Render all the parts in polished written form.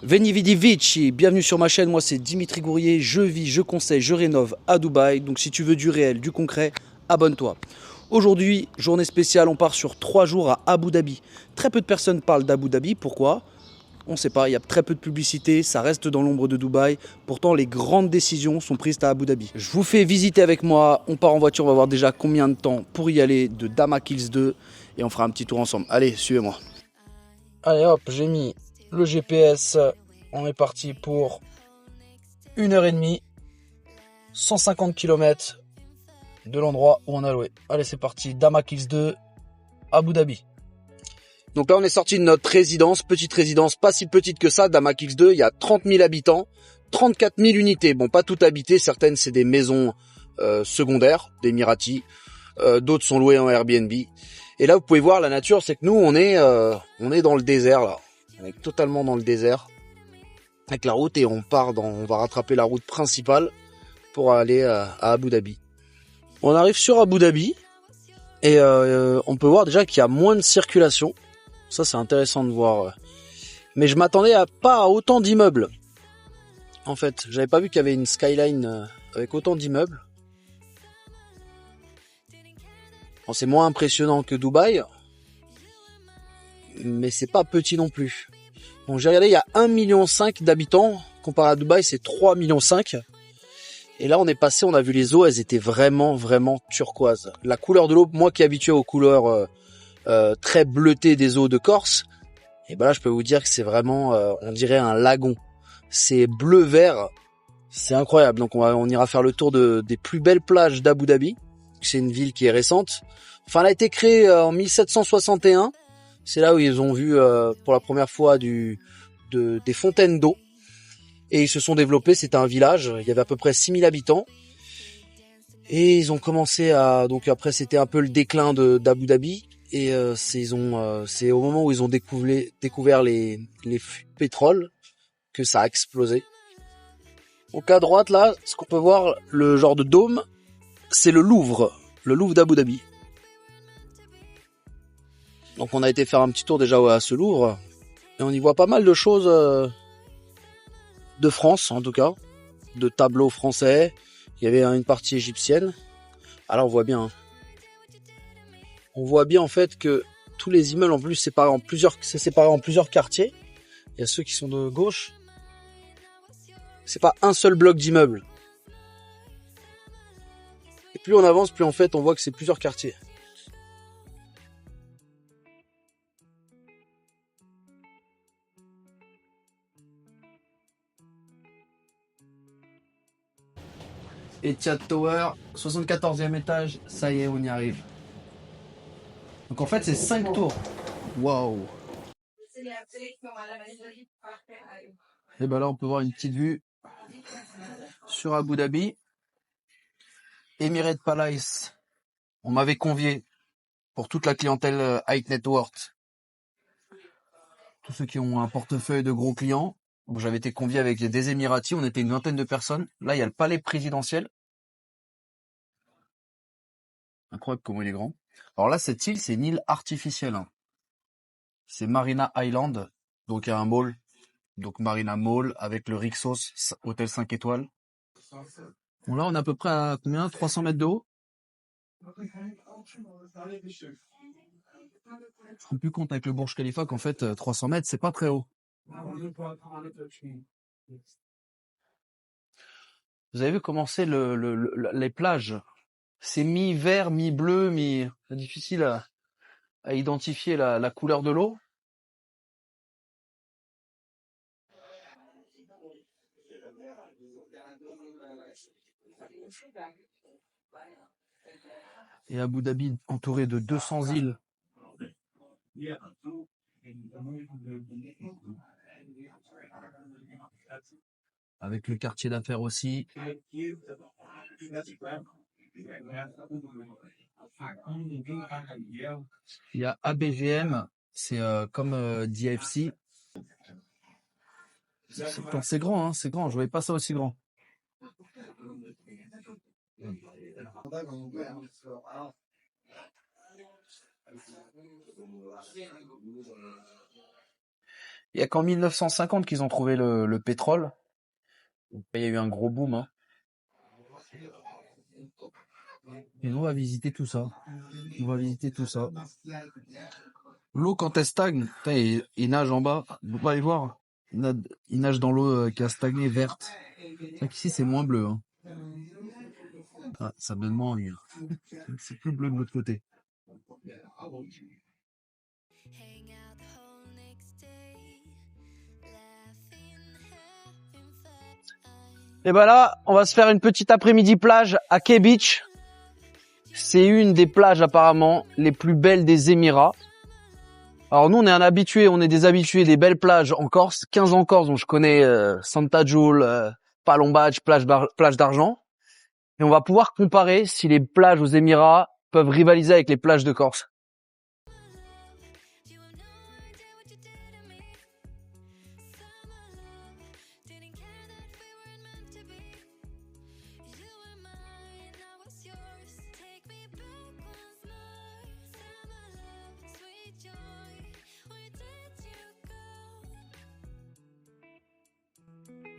Veni vidi vici, bienvenue sur ma chaîne, moi c'est Dimitri Gourier, je vis, je conseille, je rénove à Dubaï, donc si tu veux du réel, du concret, abonne-toi. Aujourd'hui, journée spéciale, on part sur 3 jours à Abu Dhabi. Très peu de personnes parlent d'Abu Dhabi, pourquoi? On ne sait pas, il y a très peu de publicité, ça reste dans l'ombre de Dubaï, pourtant les grandes décisions sont prises à Abu Dhabi. Je vous fais visiter avec moi, on part en voiture, on va voir déjà combien de temps pour y aller de Damak Hills 2 et on fera un petit tour ensemble. Allez, suivez-moi. Allez hop, j'ai mis le GPS, on est parti pour 1h30, 150 km de l'endroit où on a loué. Allez, c'est parti, Damak Hills 2, Abu Dhabi. Donc là, on est sorti de notre résidence, petite résidence, pas si petite que ça, Damak Hills 2, il y a 30 000 habitants, 34 000 unités. Bon, pas toutes habitées, certaines c'est des maisons secondaires, des Miratis, d'autres sont louées en Airbnb. Et là, vous pouvez voir la nature, c'est que nous, on est dans le désert là. On est totalement dans le désert avec la route et on va rattraper la route principale pour aller à Abu Dhabi. On arrive sur Abu Dhabi et on peut voir déjà qu'il y a moins de circulation. Ça, c'est intéressant de voir. Mais je m'attendais pas à autant d'immeubles. En fait, j'avais pas vu qu'il y avait une skyline avec autant d'immeubles. Bon, c'est moins impressionnant que Dubaï, mais c'est pas petit non plus. Bon, j'ai regardé, il y a 1,5 million d'habitants, comparé à Dubaï, c'est 3,5 millions. Et là, on est passé, on a vu les eaux, elles étaient vraiment, vraiment turquoises. La couleur de l'eau, moi qui est habitué aux couleurs très bleutées des eaux de Corse, et ben là, je peux vous dire que c'est vraiment, on dirait un lagon. C'est bleu-vert, c'est incroyable. Donc, on ira faire le tour des plus belles plages d'Abu Dhabi. C'est une ville qui est récente. Enfin, elle a été créée en 1761. C'est là où ils ont vu pour la première fois des fontaines d'eau. Et ils se sont développés, c'était un village, il y avait à peu près 6000 habitants. Et ils ont commencé donc après c'était un peu le déclin d'Abu Dhabi. Et c'est au moment où ils ont découvert les fûts de pétrole que ça a explosé. Donc à droite là, ce qu'on peut voir, le genre de dôme, c'est le Louvre d'Abu Dhabi. Donc on a été faire un petit tour déjà à ce Louvre et on y voit pas mal de choses de France en tout cas, de tableaux français. Il y avait une partie égyptienne. Alors on voit bien. On voit bien en fait que tous les immeubles en plus c'est séparé en plusieurs quartiers. Il y a ceux qui sont de gauche. C'est pas un seul bloc d'immeubles. Et plus on avance, plus en fait on voit que c'est plusieurs quartiers. Etihad Tower, 74e étage, ça y est, on y arrive. Donc en fait, c'est 5 tours. Waouh! Et ben là, on peut voir une petite vue sur Abu Dhabi. Emirates Palace. On m'avait convié pour toute la clientèle High Net Worth. Tous ceux qui ont un portefeuille de gros clients. Bon, j'avais été convié avec des Émiratis, on était une vingtaine de personnes. Là, il y a le palais présidentiel. Incroyable comment il est grand. Alors là, cette île, c'est une île artificielle. Hein. C'est Marina Island, donc il y a un mall. Donc Marina Mall avec le Rixos, hôtel 5 étoiles. Bon là, on est à peu près à combien? 300 mètres de haut? Je me rends plus compte avec le Burj Khalifa qu'en fait, 300 mètres, c'est pas très haut. Vous avez vu comment c'est les plages? C'est mi-vert, mi-bleu, c'est difficile à identifier la couleur de l'eau. Et Abu Dhabi entouré de 200 îles. Avec le quartier d'affaires aussi. Il y a ABGM, c'est comme DFC. C'est grand, hein, c'est grand. Je voyais pas ça aussi grand. Il y a qu'en 1950 qu'ils ont trouvé le pétrole. Il y a eu un gros boom, hein. Et nous, on va visiter tout ça. On va visiter tout ça. L'eau, quand elle stagne, putain, il nage en bas. Vous pouvez pas aller voir. Il nage dans l'eau qui a stagné, verte. C'est qu'ici, c'est moins bleu, hein. Ah, ça me donne moins envie, hein. C'est plus bleu de l'autre côté. Et ben là, on va se faire une petite après-midi plage à Key Beach. C'est une des plages apparemment les plus belles des Émirats. Alors nous, on est des habitués des belles plages en Corse. 15 ans en Corse, dont je connais Santa Giul, Palombage, plage d'argent. Et on va pouvoir comparer si les plages aux Émirats peuvent rivaliser avec les plages de Corse.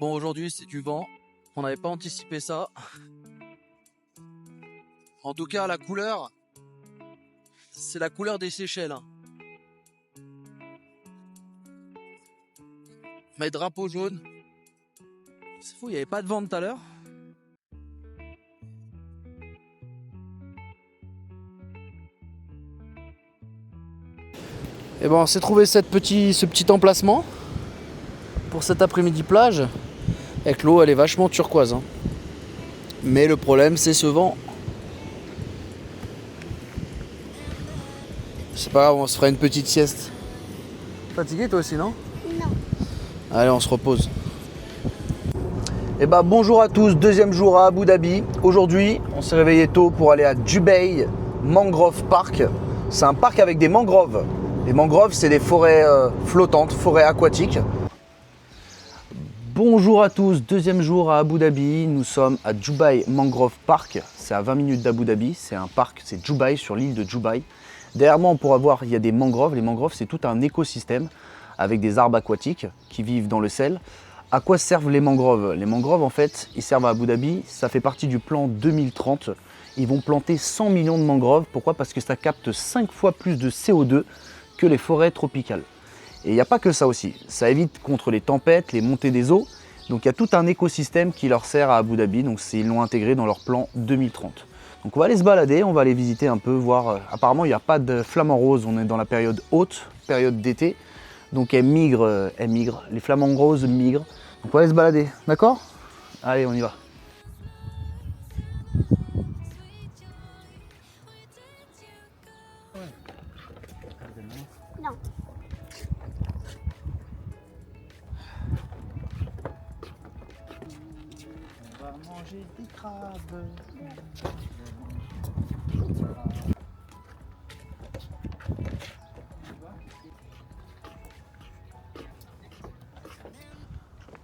Bon, aujourd'hui, c'est du vent. On n'avait pas anticipé ça. En tout cas, la couleur, c'est la couleur des Seychelles, hein. Mais drapeau jaune. C'est fou, il n'y avait pas de vent tout à l'heure. Et bon, on s'est trouvé ce petit emplacement pour cet après-midi plage. Avec l'eau, elle est vachement turquoise, hein. Mais le problème, c'est ce vent. C'est pas grave, on se fera une petite sieste. Fatigué toi aussi, non? Non. Allez, on se repose. Et bah bonjour à tous, deuxième jour à Abu Dhabi. Aujourd'hui, on s'est réveillé tôt pour aller à Dubai Mangrove Park. C'est un parc avec des mangroves. Les mangroves, c'est des forêts flottantes, forêts aquatiques. Bonjour à tous, deuxième jour à Abu Dhabi. Nous sommes à Dubai Mangrove Park. C'est à 20 minutes d'Abu Dhabi. C'est un parc, c'est Dubai, sur l'île de Dubai. Derrière moi, on pourra voir, il y a des mangroves. Les mangroves, c'est tout un écosystème avec des arbres aquatiques qui vivent dans le sel. À quoi servent les mangroves? Les mangroves, en fait, ils servent à Abu Dhabi. Ça fait partie du plan 2030. Ils vont planter 100 millions de mangroves. Pourquoi? Parce que ça capte 5 fois plus de CO2 que les forêts tropicales. Et il n'y a pas que ça aussi. Ça évite contre les tempêtes, les montées des eaux. Donc il y a tout un écosystème qui leur sert à Abu Dhabi. Donc ils l'ont intégré dans leur plan 2030. Donc on va aller se balader, on va aller visiter un peu, voir. Apparemment il n'y a pas de flamants roses, on est dans la période haute, période d'été. Donc elles migrent, les flamants roses migrent. Donc on va aller se balader, d'accord? Allez, on y va. Non. On va manger des crabes.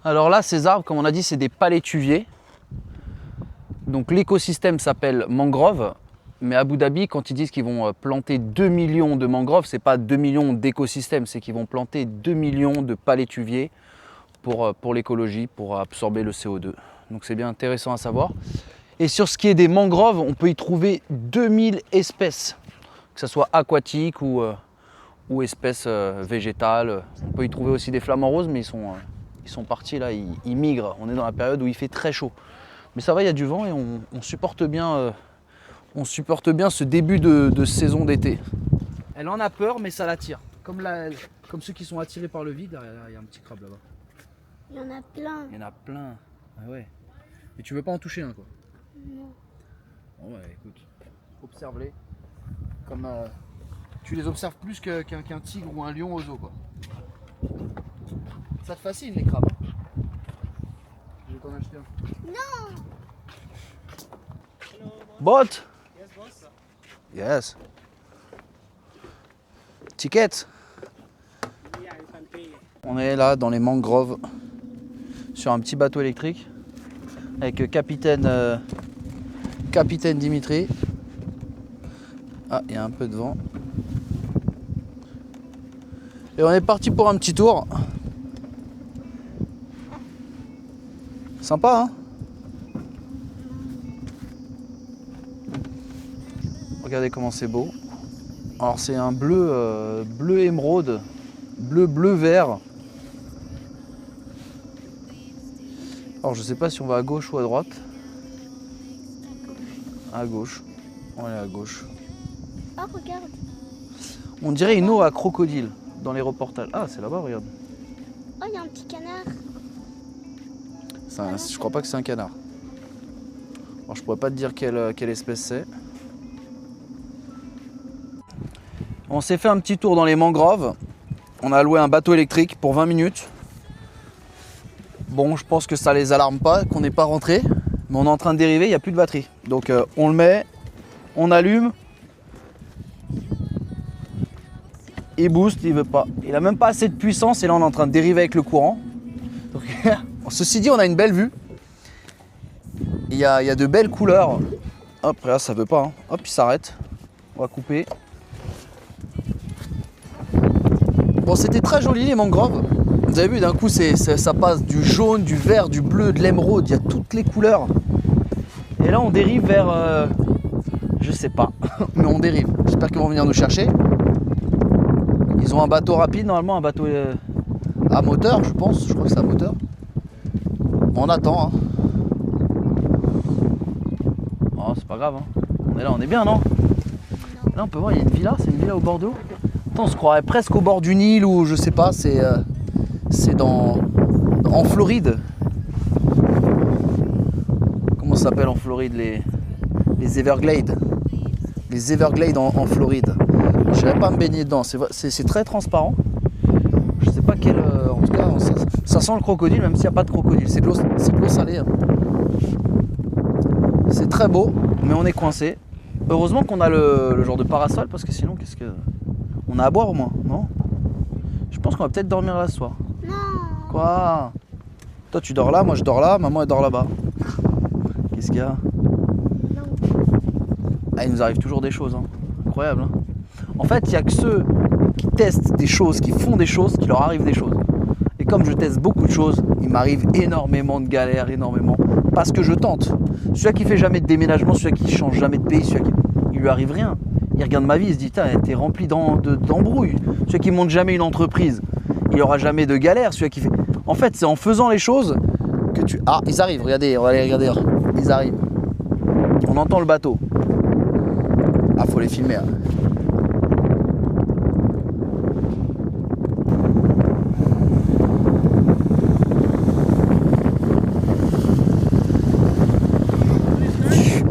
Alors là, ces arbres, comme on a dit, c'est des palétuviers. Donc l'écosystème s'appelle mangrove. Mais Abu Dhabi, quand ils disent qu'ils vont planter 2 millions de mangroves, c'est pas 2 millions d'écosystèmes, c'est qu'ils vont planter 2 millions de palétuviers pour l'écologie, pour absorber le CO2. Donc c'est bien intéressant à savoir. Et sur ce qui est des mangroves, on peut y trouver 2000 espèces, que ce soit aquatiques ou espèces végétales. On peut y trouver aussi des flamants roses, mais ils sont partis là, ils migrent. On est dans la période où il fait très chaud. Mais ça va, il y a du vent et on supporte bien ce début de saison d'été. Elle en a peur, mais ça l'attire. Comme ceux qui sont attirés par le vide, il y a un petit crabe là-bas. Il y en a plein. Il y en a plein. Ah ouais. Et tu veux pas en toucher un, quoi? Non. Bon ouais, écoute, observe-les. Comme tu les observes plus qu'un tigre ou un lion au zoo, quoi. Ça te fascine les crabes, hein? Je vais t'en acheter un. Non. Bot? Yes. Ticket? On est là dans les mangroves sur un petit bateau électrique avec capitaine Dimitri. Ah, il y a un peu de vent. Et on est parti pour un petit tour. Sympa, hein? Regardez comment c'est beau. Alors c'est un bleu, bleu émeraude, bleu vert. Alors je sais pas si on va à gauche ou à droite. À gauche. On est à gauche. Oh, regarde. On dirait une eau à crocodile dans les reportages. Ah, c'est là-bas, regarde. Oh, il y a un petit canard. Je crois pas que c'est un canard. Alors je pourrais pas te dire quelle espèce c'est. On s'est fait un petit tour dans les mangroves. On a loué un bateau électrique pour 20 minutes. Bon, je pense que ça les alarme pas, qu'on n'est pas rentré. Mais on est en train de dériver, il n'y a plus de batterie. Donc on le met, on allume. Il booste, il veut pas. Il a même pas assez de puissance et là on est en train de dériver avec le courant. Donc, ceci dit, on a une belle vue. Il y a de belles couleurs. Hop, là ça veut pas. Hein. Hop, il s'arrête. On va couper. Bon, c'était très joli les mangroves. Vous avez vu, d'un coup, ça passe du jaune, du vert, du bleu, de l'émeraude. Il y a toutes les couleurs. Et là, on dérive vers... je sais pas, mais on dérive. J'espère qu'ils vont venir nous chercher. Ils ont un bateau rapide, normalement, un bateau à moteur, je pense. Je crois que c'est à moteur. Bon, on attend. Hein. Oh, c'est pas grave. Hein. On est là, on est bien, non? Là, on peut voir, il y a une villa. C'est une villa au bord de l'eau. Attends, on se croirait presque au bord du Nil ou je sais pas. C'est en Floride. Comment ça s'appelle en Floride, les Everglades. Les Everglades en Floride. Je n'irais pas me baigner dedans. C'est très transparent. Je sais pas quel. En tout cas, ça sent le crocodile, même s'il n'y a pas de crocodile. C'est de l'eau salée. Hein. C'est très beau, mais on est coincé. Heureusement qu'on a le genre de parasol, parce que sinon, qu'est-ce que. On a à boire au moins, non? Je pense qu'on va peut-être dormir là ce soir. Non. Quoi? Toi tu dors là, moi je dors là, maman elle dort là-bas. Qu'est-ce qu'il y a? Non. Ah, il nous arrive toujours des choses, hein. Incroyable. Hein. En fait, il n'y a que ceux qui testent des choses, qui font des choses, qui leur arrivent des choses. Et comme je teste beaucoup de choses, il m'arrive énormément de galères, énormément. Parce que je tente. Celui qui fait jamais de déménagement, celui qui change jamais de pays, il lui arrive rien. Il regarde ma vie, il se dit, t'es rempli d'embrouilles. Celui qui monte jamais une entreprise, il n'y aura jamais de galère. Celui qui fait... En fait, c'est en faisant les choses que tu... Ah, ils arrivent, regardez, on va aller regarder. Ils arrivent. On entend le bateau. Ah, faut les filmer. Hein.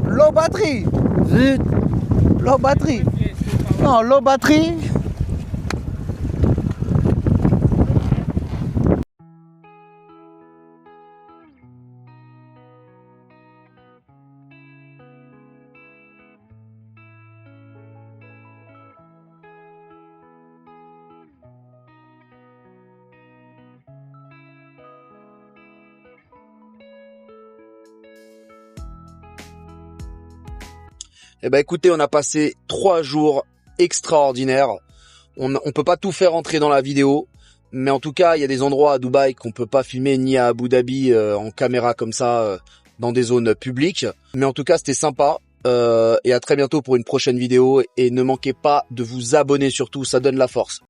Low batterie. Zut. Low batterie. Non, low batterie. Eh ben écoutez, on a passé 3 jours extraordinaires. On peut pas tout faire entrer dans la vidéo, mais en tout cas, il y a des endroits à Dubaï qu'on peut pas filmer ni à Abu Dhabi en caméra comme ça dans des zones publiques. Mais en tout cas, c'était sympa. Et à très bientôt pour une prochaine vidéo. Et ne manquez pas de vous abonner surtout, ça donne la force.